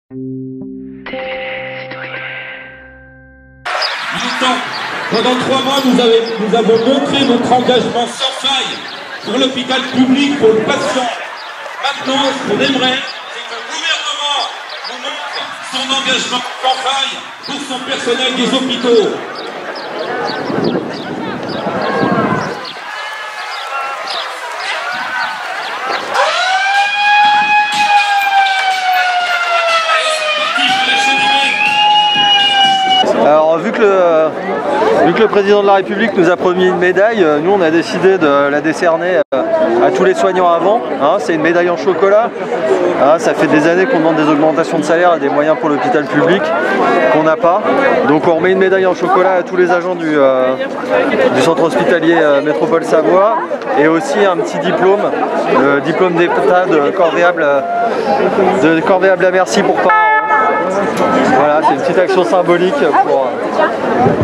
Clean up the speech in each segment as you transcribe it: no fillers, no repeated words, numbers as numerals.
Pendant 3 mois, nous avons montré notre engagement sans faille pour l'hôpital public, pour le patient. Maintenant, ce qu'on aimerait, c'est que le gouvernement nous montre son engagement sans faille pour son personnel des hôpitaux. Alors vu que le président de la République nous a promis une médaille, nous on a décidé de la décerner à tous les soignants avant. Hein, c'est une médaille en chocolat. Hein, ça fait des années qu'on demande des augmentations de salaire et des moyens pour l'hôpital public qu'on n'a pas. Donc on remet une médaille en chocolat à tous les agents du centre hospitalier Métropole Savoie et aussi un petit diplôme, le diplôme d'État de corvéable à merci pour parents. Voilà, c'est une petite action symbolique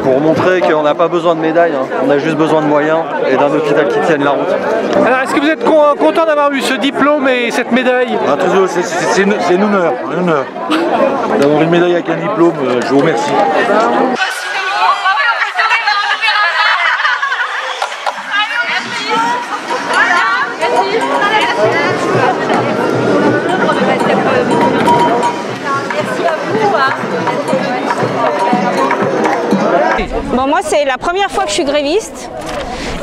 pour montrer qu'on n'a pas besoin de médailles, hein. On a juste besoin de moyens et d'un hôpital qui tienne la route. Alors est-ce que vous êtes content d'avoir eu ce diplôme et cette médaille? C'est un honneur d'avoir une médaille avec un diplôme, je vous remercie. Bon, moi c'est la première fois que je suis gréviste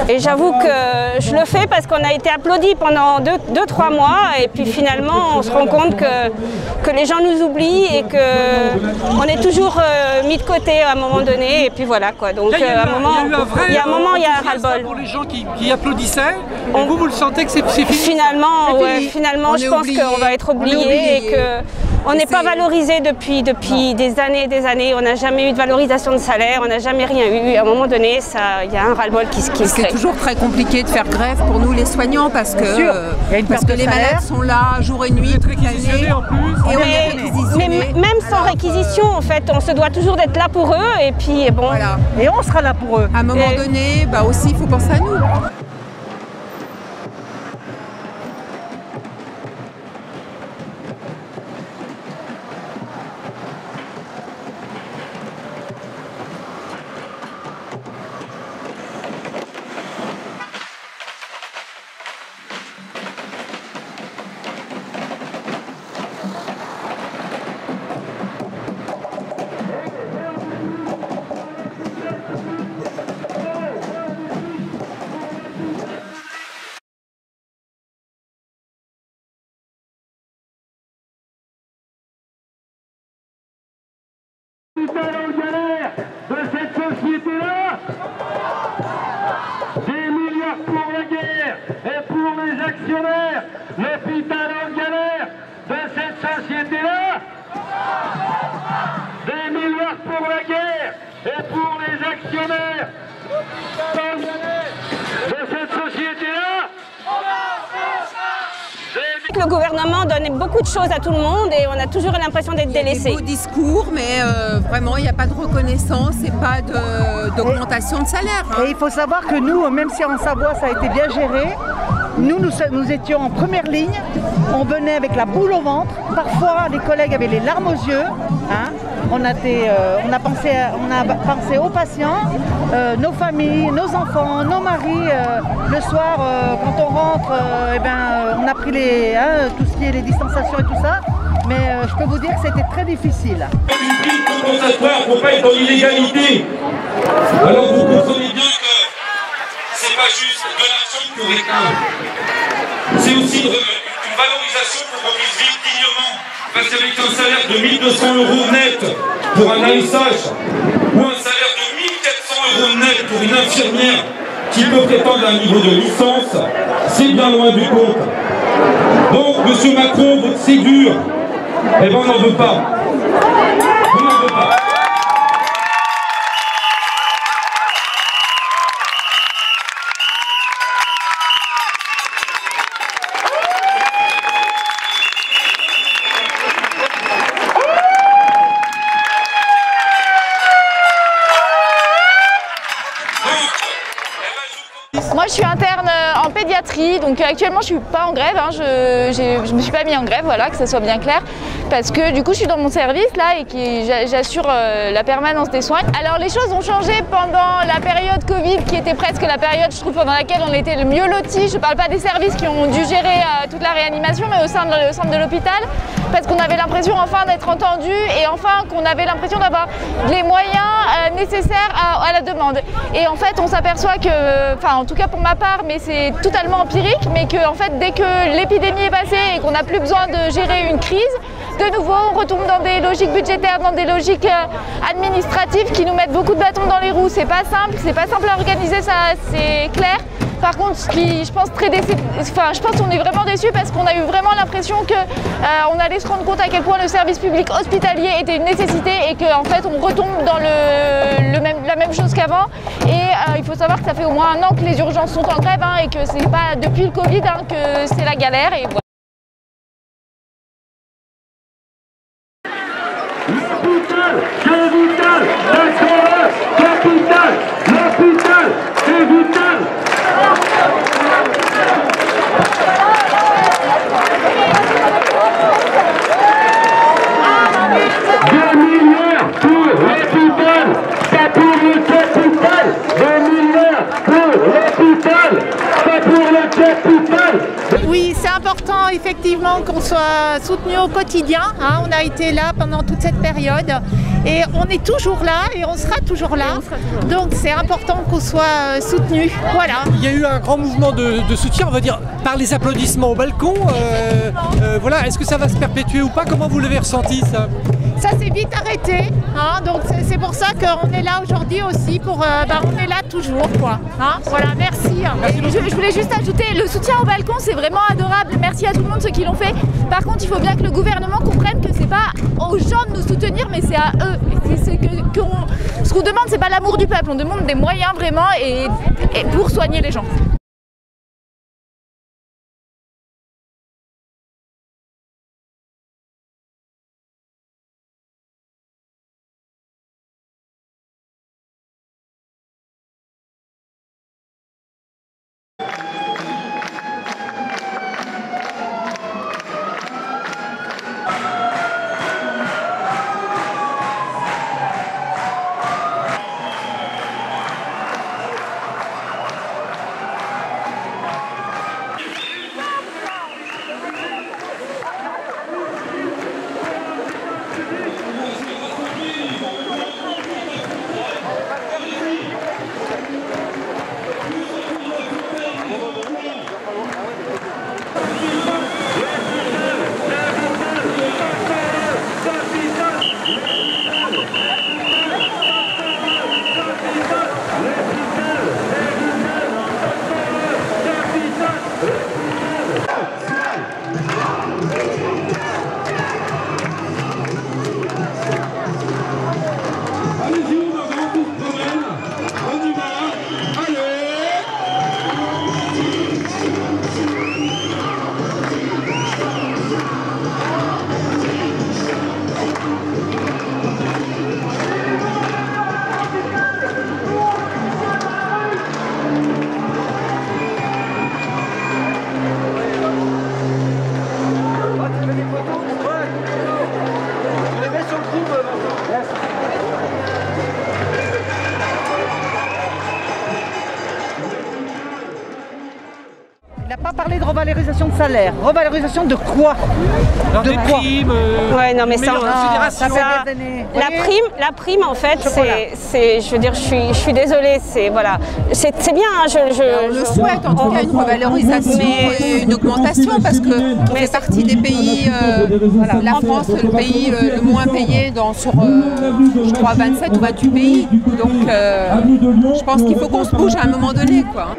et j'avoue que je le fais parce qu'on a été applaudis pendant 2-3 mois et puis finalement on se rend compte que les gens nous oublient et qu'on est toujours mis de côté à un moment donné et puis voilà quoi. Donc il y a un moment, il y a un ras-le-bol. Pour les gens qui applaudissaient, et vous le sentez que c'est fini? Finalement, je pense qu'on va être oublié et qu'on n'est pas valorisé depuis des années. On n'a jamais eu de valorisation de salaire, on n'a jamais rien eu. À un moment donné, il y a un ras-le-bol qui se crée. C'est toujours très compliqué de faire grève pour nous les soignants parce que les malades sont là jour et nuit. Vous êtes réquisitionnés en plus. Mais même sans réquisition, en fait, on se doit toujours d'être là pour eux et puis bon. Voilà. Et on sera là pour eux. À un moment donné, aussi, il faut penser à nous. L'hôpital en galère de cette société-là, des milliards pour la guerre et pour les actionnaires. L'hôpital en galère de cette société-là, des milliards pour la guerre et pour les actionnaires. L'hôpital en galère de cette société-là. Le gouvernement donne beaucoup de choses à tout le monde et on a toujours l'impression d'être délaissé. Il y a des beaux discours, mais vraiment, il n'y a pas de reconnaissance et pas d'augmentation de salaire. Hein. Et il faut savoir que nous, même si en Savoie ça a été bien géré, nous étions en première ligne, on venait avec la boule au ventre, parfois les collègues avaient les larmes aux yeux, hein. On a pensé aux patients, nos familles, nos enfants, nos maris. Le soir, quand on rentre, on a pris tout ce qui est les distanciations et tout ça. Mais je peux vous dire que c'était très difficile. Une prime compensatoire pour pas être dans l'illégalité. Alors vous comprenez bien que c'est pas juste de l'argent qu'on réclame. C'est aussi une valorisation pour qu'on puisse vivre dignement. Parce qu'avec un salaire de 1 200 € net pour un ASH ou un salaire de 1 400 € net pour une infirmière qui peut prétendre à un niveau de licence, c'est bien loin du compte. Donc, M. Macron, votre Ségur, on n'en veut pas. On n'en veut pas. Moi, je suis interne en pédiatrie. pédiatrie. Donc actuellement je suis pas en grève, hein. Je me suis pas mis en grève, voilà, que ça soit bien clair, parce que du coup je suis dans mon service là et j'assure la permanence des soins. Alors les choses ont changé pendant la période Covid, qui était presque la période, je trouve, pendant laquelle on était le mieux lotis. Je parle pas des services qui ont dû gérer toute la réanimation, mais au sein de l'hôpital, parce qu'on avait l'impression enfin d'être entendu et enfin qu'on avait l'impression d'avoir les moyens nécessaires à la demande. Et en fait on s'aperçoit que, enfin en tout cas pour ma part, mais c'est totalement empirique, mais que en fait dès que l'épidémie est passée et qu'on n'a plus besoin de gérer une crise, de nouveau on retombe dans des logiques budgétaires, dans des logiques administratives qui nous mettent beaucoup de bâtons dans les roues. C'est pas simple à organiser, ça c'est clair. Par contre, ce qui, je pense qu'on est vraiment déçus parce qu'on a eu vraiment l'impression qu'on allait se rendre compte à quel point le service public hospitalier était une nécessité et qu'en fait on retombe dans la même chose qu'avant. Et il faut savoir que ça fait au moins 1 an que les urgences sont en grève, hein, et que c'est pas depuis le Covid, hein, que c'est la galère. Et voilà. L'hôpital, c'est vital, l'hôpital, c'est vital. Oui, c'est important effectivement qu'on soit soutenu au quotidien, hein. On a été là pendant toute cette période et on est toujours là et on sera toujours là. Donc c'est important qu'on soit soutenu. Voilà. Il y a eu un grand mouvement de soutien, on va dire, par les applaudissements au balcon. Voilà, est-ce que ça va se perpétuer ou pas? Comment vous l'avez ressenti ça? Ça s'est vite arrêté, hein, donc c'est pour ça qu'on est là aujourd'hui aussi, on est là toujours, quoi. Hein, voilà, merci. Je voulais juste ajouter, le soutien au balcon c'est vraiment adorable, merci à tout le monde ceux qui l'ont fait. Par contre il faut bien que le gouvernement comprenne que c'est pas aux gens de nous soutenir, mais c'est à eux. Ce qu'on demande, c'est pas l'amour du peuple, on demande des moyens vraiment et pour soigner les gens. n'a pas parlé de revalorisation de salaire. Revalorisation de quoi? De primes, ouais, non, mais ça, la prime, en fait, c'est, je veux dire, je suis désolée, c'est voilà, c'est bien. On le souhaite, en tout cas, une revalorisation et une augmentation, parce que on fait partie des pays, la France, le pays le moins payé sur, je crois, 27 ou 28 pays. Donc, je pense qu'il faut qu'on se bouge à un moment donné, quoi.